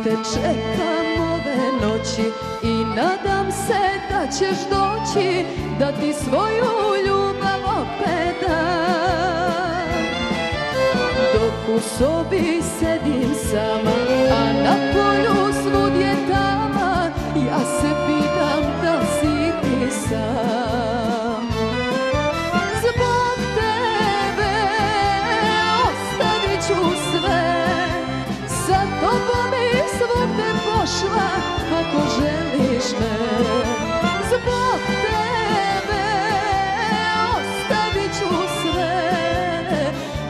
te čekam ove noći i nadam se da ćeš doći, da ti svoju ljubav opet dam. Dok u sobi sedim sama, a na polju svud je tama, ja se pitam da si ti sam. Zbog tebe ostavit ću sve, sa tobom i svugde pošla ako želiš me. Zbog tebe ostavit ću sve,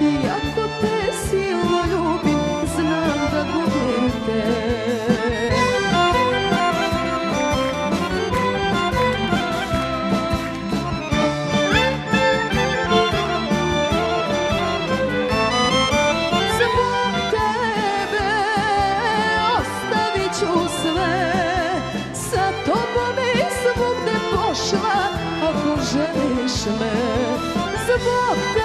iako te silno ljubim, znam da gubim te. Ako želiš me, zbog